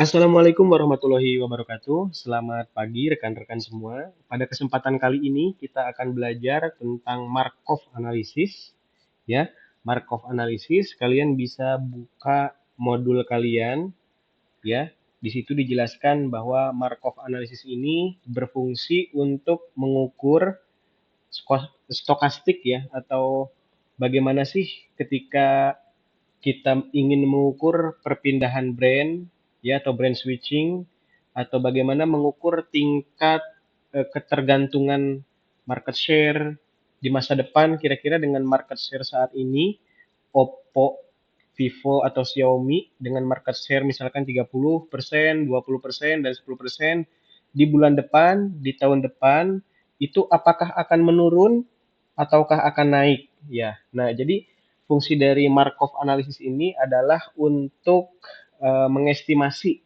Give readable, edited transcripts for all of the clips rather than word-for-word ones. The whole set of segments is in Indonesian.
Assalamualaikum warahmatullahi wabarakatuh. Selamat pagi rekan-rekan semua. Pada kesempatan kali ini kita akan belajar tentang Markov analysis. Ya, Markov analysis. Kalian bisa buka modul kalian. Ya, di situ dijelaskan bahwa Markov analysis ini berfungsi untuk mengukur stokastik ya, atau bagaimana sih ketika kita ingin mengukur perpindahan brand ya atau brand switching atau bagaimana mengukur tingkat ketergantungan market share di masa depan kira-kira dengan market share saat ini Oppo, Vivo atau Xiaomi dengan market share misalkan 30%, 20% dan 10% di bulan depan, di tahun depan itu apakah akan menurun ataukah akan naik ya. Nah, jadi fungsi dari Markov analysis ini adalah untuk mengestimasi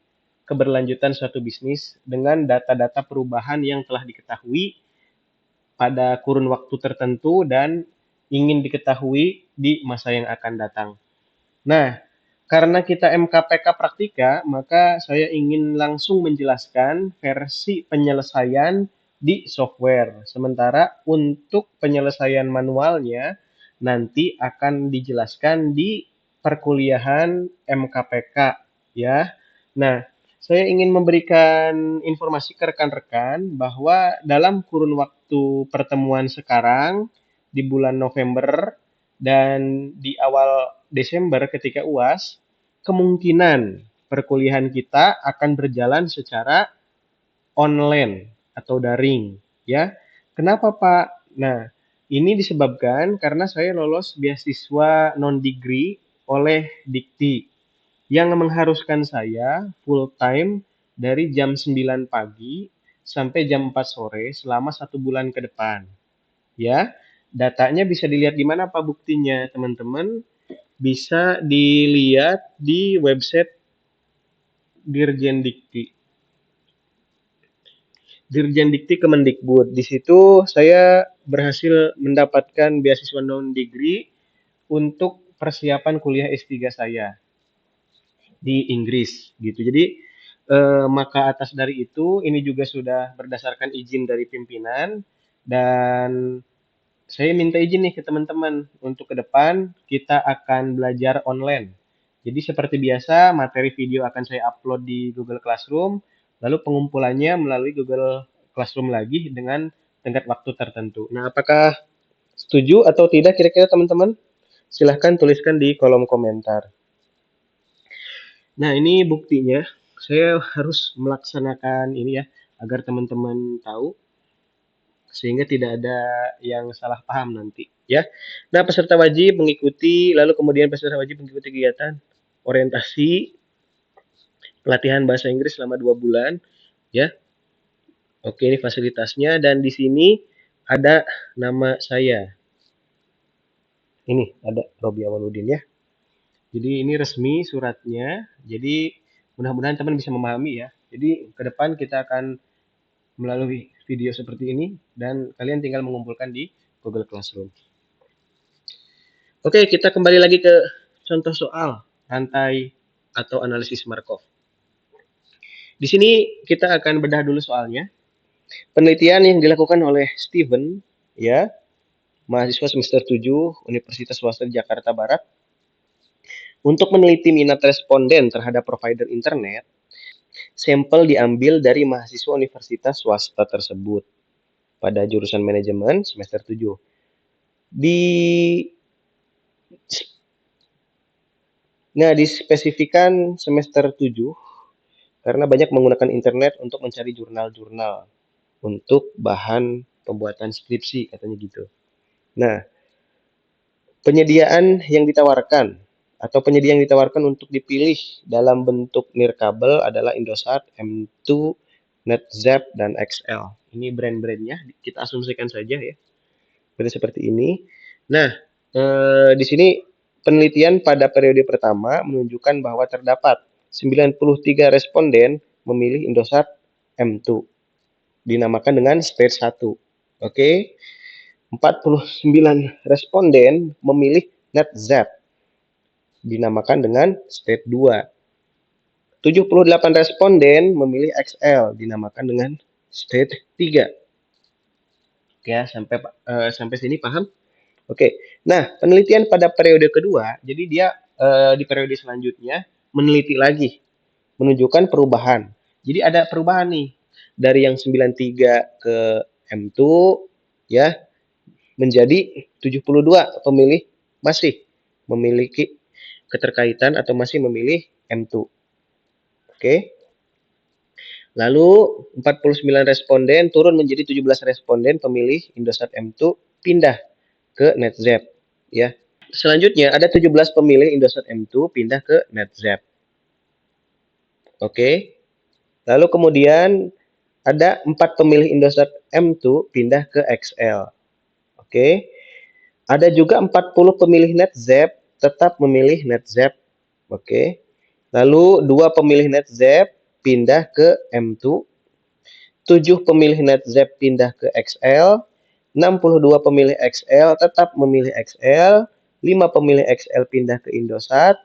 keberlanjutan suatu bisnis dengan data-data perubahan yang telah diketahui pada kurun waktu tertentu dan ingin diketahui di masa yang akan datang. Nah, karena kita MKPK Praktika, maka saya ingin langsung menjelaskan versi penyelesaian di software. Sementara untuk penyelesaian manualnya nanti akan dijelaskan di perkuliahan MKPK ya. Nah, saya ingin memberikan informasi ke rekan-rekan bahwa dalam kurun waktu pertemuan sekarang di bulan November dan di awal Desember ketika UAS, kemungkinan perkuliahan kita akan berjalan secara online atau daring, ya. Kenapa, Pak? Nah, ini disebabkan karena saya lolos beasiswa non-degree oleh Dikti yang mengharuskan saya full time dari jam 9 pagi sampai jam 4 sore selama 1 bulan ke depan. Ya, datanya bisa dilihat di mana Pak buktinya, teman-teman? Bisa dilihat di website Dirjen Dikti. Dirjen Dikti Kemendikbud. Di situ saya berhasil mendapatkan beasiswa non-degree untuk persiapan kuliah S3 saya di Inggris gitu. Jadi maka atas dari itu ini juga sudah berdasarkan izin dari pimpinan dan saya minta izin nih ke teman-teman untuk ke depan kita akan belajar online. Jadi seperti biasa materi video akan saya upload di Google Classroom, lalu pengumpulannya melalui Google Classroom lagi dengan tenggat waktu tertentu. Nah, apakah setuju atau tidak kira-kira teman-teman? Silahkan tuliskan di kolom komentar. Nah, ini buktinya. Saya harus melaksanakan ini ya, agar teman-teman tahu sehingga tidak ada yang salah paham nanti ya. Nah, peserta wajib mengikuti lalu kemudian peserta wajib mengikuti kegiatan orientasi pelatihan bahasa Inggris selama 2 bulan ya. Oke, ini fasilitasnya dan di sini ada nama saya. Ini ada Robi Awaludin ya. Jadi ini resmi suratnya. Jadi mudah-mudahan teman bisa memahami ya. Jadi ke depan kita akan melalui video seperti ini dan kalian tinggal mengumpulkan di Google Classroom. Oke, kita kembali lagi ke contoh soal rantai atau analisis Markov. Di sini kita akan bedah dulu soalnya. Penelitian yang dilakukan oleh Steven, ya, mahasiswa semester 7 Universitas Swasta Jakarta Barat, untuk meneliti minat responden terhadap provider internet, sampel diambil dari mahasiswa universitas swasta tersebut pada jurusan manajemen semester 7. Dispesifikan semester 7 karena banyak menggunakan internet untuk mencari jurnal-jurnal untuk bahan pembuatan skripsi katanya gitu. Nah, penyediaan yang ditawarkan untuk dipilih dalam bentuk nirkabel adalah Indosat, M2, NetZap, dan XL. Ini brand-brandnya, kita asumsikan saja ya. Brand seperti ini. Nah, di sini penelitian pada periode pertama menunjukkan bahwa terdapat 93 responden memilih Indosat M2. Dinamakan dengan stage 1. Oke. 49 responden memilih NetZap. Dinamakan dengan stage 2. 78 responden memilih XL, dinamakan dengan state 3. Ya, sampai sini paham? Oke. Nah, penelitian pada periode kedua, jadi dia di periode selanjutnya meneliti lagi, menunjukkan perubahan. Jadi ada perubahan nih dari yang 93 ke M2 ya menjadi 72 pemilih masih memiliki keterkaitan atau masih memilih M2. Oke. Lalu 49 responden turun menjadi 17 responden pemilih Indosat M2 pindah ke NetZap ya. Selanjutnya ada 17 pemilih Indosat M2 pindah ke NetZap. Oke. Lalu kemudian ada 4 pemilih Indosat M2 pindah ke XL. Oke. Ada juga 40 pemilih NetZap tetap memilih NetZap. Oke. Lalu 2 pemilih NetZap pindah ke M2. 7 pemilih NetZap pindah ke XL. 62 pemilih XL tetap memilih XL. 5 pemilih XL pindah ke Indosat.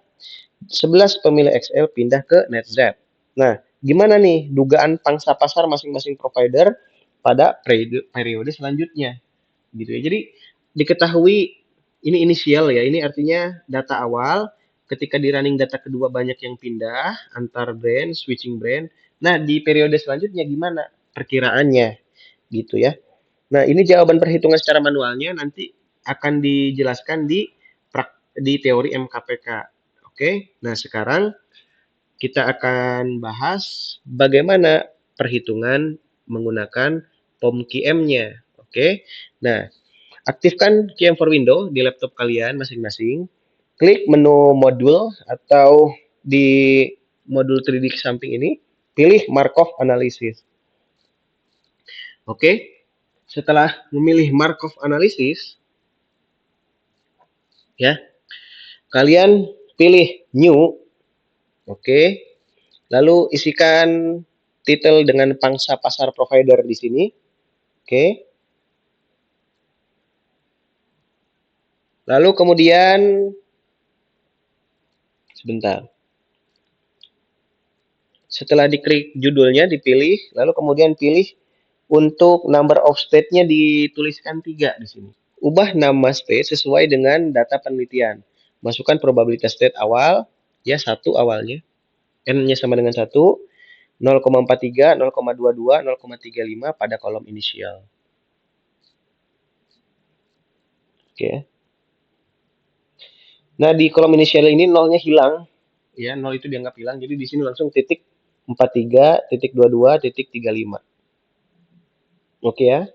11 pemilih XL pindah ke NetZap. Nah, gimana nih dugaan pangsa pasar masing-masing provider pada periode selanjutnya? Gitu ya. Jadi diketahui ini inisial ya, ini artinya data awal. Ketika di running data kedua banyak yang pindah antar brand, switching brand. Nah, di periode selanjutnya gimana perkiraannya gitu ya. Nah, ini jawaban perhitungan secara manualnya nanti akan dijelaskan di teori MKPK. Oke. Nah, sekarang kita akan bahas bagaimana perhitungan menggunakan POM-QM-nya. Oke. Nah, aktifkan QM for Windows di laptop kalian masing-masing. Klik menu modul atau di modul 3D samping ini, pilih Markov Analysis. Oke. Setelah memilih Markov Analysis, ya, kalian pilih New. Oke. Lalu isikan titel dengan pangsa pasar provider di sini. Oke. Lalu kemudian sebentar. Setelah diklik judulnya dipilih, lalu kemudian pilih untuk number of state-nya dituliskan 3 di sini. Ubah nama state sesuai dengan data penelitian. Masukkan probabilitas state awal, ya 1 awalnya. N-nya sama dengan 1, 0,43, 0,22, 0,35 pada kolom inisial. Oke. Nah, di kolom inisial ini nolnya hilang. Ya, 0 itu dianggap hilang. Jadi di sini langsung titik 43, titik 22, titik 35. Oke ya.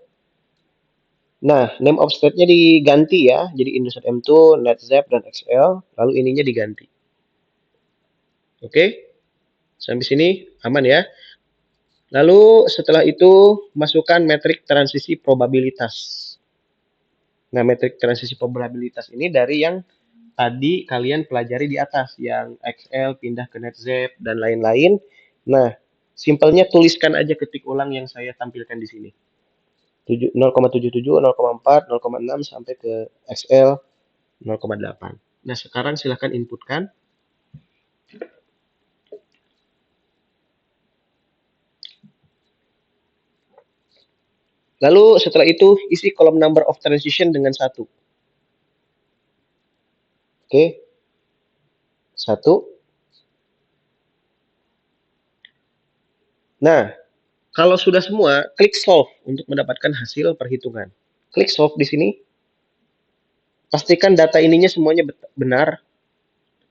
Nah, name of state-nya diganti ya. Jadi Indosat M2, NetZap, dan XL. Lalu ininya diganti. Oke. Sampai sini aman ya. Lalu setelah itu masukkan metrik transisi probabilitas. Nah, metrik transisi probabilitas ini dari yang tadi kalian pelajari di atas. Yang XL pindah ke NetZap dan lain-lain. Nah, simpelnya tuliskan aja ketik ulang yang saya tampilkan di sini. 0,77, 0,4, 0,6 sampai ke XL 0,8. Nah, sekarang silahkan inputkan. Lalu setelah itu isi kolom number of transition dengan 1. Oke. 1. Nah, kalau sudah semua, klik solve untuk mendapatkan hasil perhitungan. Klik solve di sini. Pastikan data ininya semuanya benar.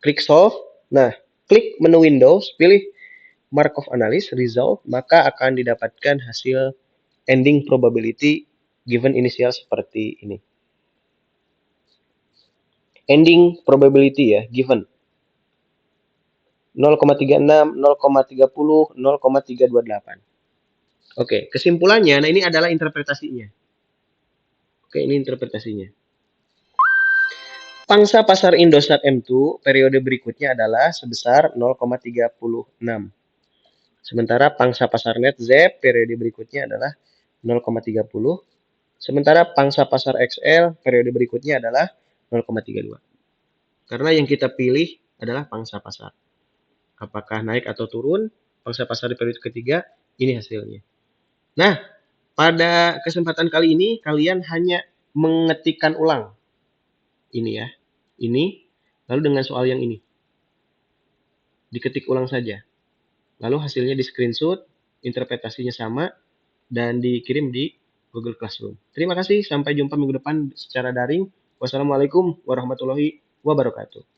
Klik solve. Nah, klik menu Windows, pilih Markov Analysis Result, maka akan didapatkan hasil ending probability given initial seperti ini. Ending probability ya, given 0,36, 0,30, 0,328. Oke, kesimpulannya, nah ini adalah interpretasinya. Oke, ini interpretasinya. Pangsa pasar Indosat M2 periode berikutnya adalah sebesar 0,36. Sementara pangsa pasar NetZap periode berikutnya adalah 0,30. Sementara pangsa pasar XL periode berikutnya adalah 0,32. Karena yang kita pilih adalah pangsa pasar. Apakah naik atau turun, pangsa pasar di periode ketiga, ini hasilnya. Nah, pada kesempatan kali ini kalian hanya mengetikkan ulang ini ya, ini, lalu dengan soal yang ini. Diketik ulang saja. Lalu hasilnya di screenshot, interpretasinya sama, dan dikirim di Google Classroom. Terima kasih, sampai jumpa minggu depan secara daring. Wassalamualaikum warahmatullahi wabarakatuh.